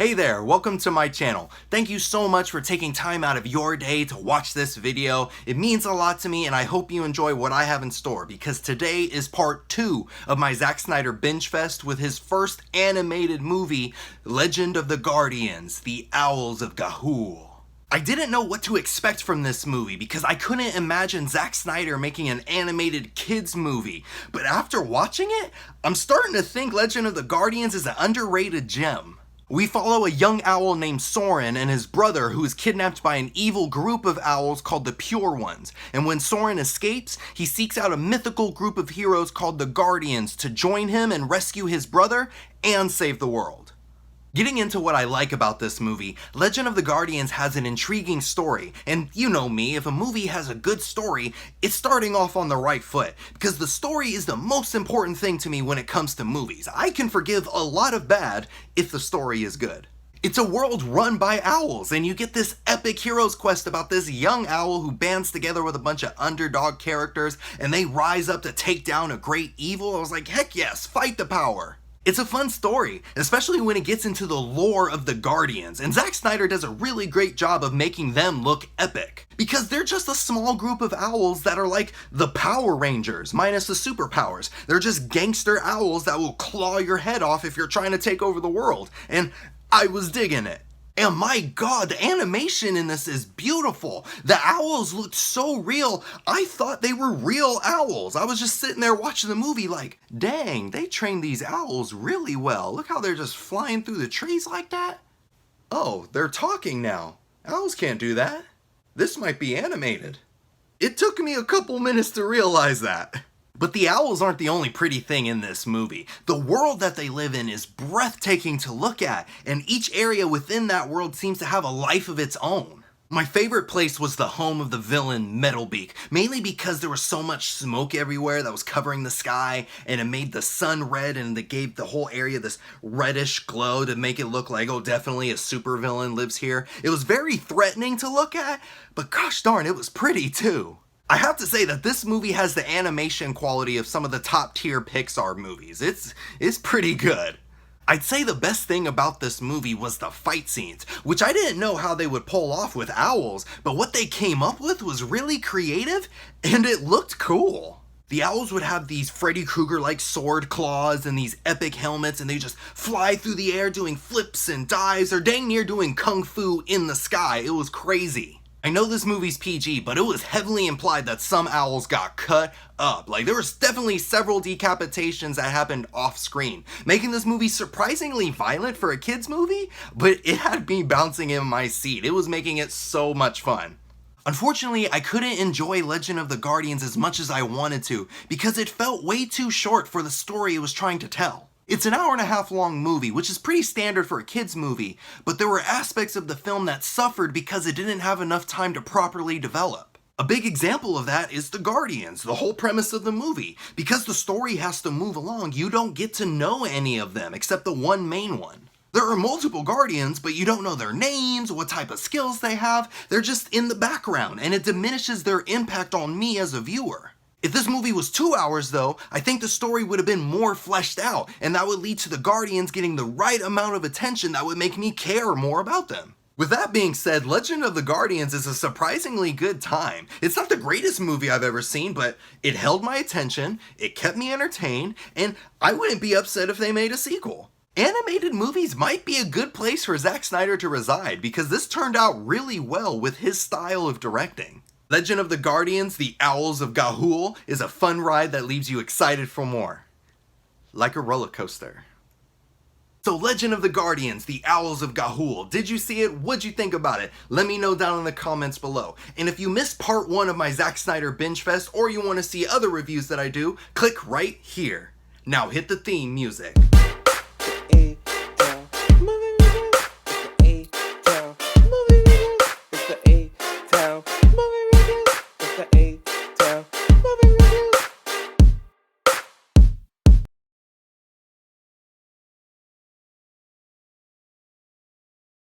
Hey there, welcome to my channel. Thank you so much for taking time out of your day to watch this video. It means a lot to me and I hope you enjoy what I have in store because today is part 2 of my Zack Snyder binge fest with his first animated movie, Legend of the Guardians, The Owls of Gahoole. I didn't know what to expect from this movie because I couldn't imagine Zack Snyder making an animated kids movie, but after watching it, I'm starting to think Legend of the Guardians is an underrated gem. We follow a young owl named Soren and his brother who is kidnapped by an evil group of owls called the Pure Ones, and when Soren escapes, he seeks out a mythical group of heroes called the Guardians to join him and rescue his brother and save the world. Getting into what I like about this movie, Legend of the Guardians has an intriguing story, and you know me, if a movie has a good story, it's starting off on the right foot, because the story is the most important thing to me when it comes to movies. I can forgive a lot of bad if the story is good. It's a world run by owls, and you get this epic hero's quest about this young owl who bands together with a bunch of underdog characters, and they rise up to take down a great evil. I was like, heck yes, fight the power! It's a fun story, especially when it gets into the lore of the Guardians, and Zack Snyder does a really great job of making them look epic. Because they're just a small group of owls that are like the Power Rangers, minus the superpowers. They're just gangster owls that will claw your head off if you're trying to take over the world, and I was digging it. And my god, the animation in this is beautiful. The owls looked so real, I thought they were real owls. I was just sitting there watching the movie like, dang, they trained these owls really well. Look how they're just flying through the trees like that. Oh, they're talking now. Owls can't do that. This might be animated. It took me a couple minutes to realize that. But the owls aren't the only pretty thing in this movie. The world that they live in is breathtaking to look at, and each area within that world seems to have a life of its own. My favorite place was the home of the villain, Metalbeak, mainly because there was so much smoke everywhere that was covering the sky, and it made the sun red, and it gave the whole area this reddish glow to make it look like, oh, definitely a supervillain lives here. It was very threatening to look at, but gosh darn, it was pretty too. I have to say that this movie has the animation quality of some of the top tier Pixar movies. It's pretty good. I'd say the best thing about this movie was the fight scenes, which I didn't know how they would pull off with owls, but what they came up with was really creative and it looked cool. The owls would have these Freddy Krueger-like sword claws and these epic helmets, and they just fly through the air doing flips and dives, or dang near doing kung fu in the sky. It was crazy. I know this movie's PG, but it was heavily implied that some owls got cut up. Like, there was definitely several decapitations that happened off screen, making this movie surprisingly violent for a kid's movie, but it had me bouncing in my seat. It was making it so much fun. Unfortunately, I couldn't enjoy Legend of the Guardians as much as I wanted to, because it felt way too short for the story it was trying to tell. It's an hour-and-a-half long movie, which is pretty standard for a kid's movie, but there were aspects of the film that suffered because it didn't have enough time to properly develop. A big example of that is the Guardians, the whole premise of the movie. Because the story has to move along, you don't get to know any of them except the one main one. There are multiple Guardians, but you don't know their names, what type of skills they have. They're just in the background, and it diminishes their impact on me as a viewer. If this movie was 2 hours though, I think the story would have been more fleshed out, and that would lead to the Guardians getting the right amount of attention that would make me care more about them. With that being said, Legend of the Guardians is a surprisingly good time. It's not the greatest movie I've ever seen, but it held my attention, it kept me entertained, and I wouldn't be upset if they made a sequel. Animated movies might be a good place for Zack Snyder to reside, because this turned out really well with his style of directing. Legend of the Guardians, The Owls of Gahoole is a fun ride that leaves you excited for more. Like a roller coaster. So Legend of the Guardians, The Owls of Gahoole. Did you see it? What'd you think about it? Let me know down in the comments below. And if you missed part 1 of my Zack Snyder binge fest, or you want to see other reviews that I do, click right here. Now hit the theme music.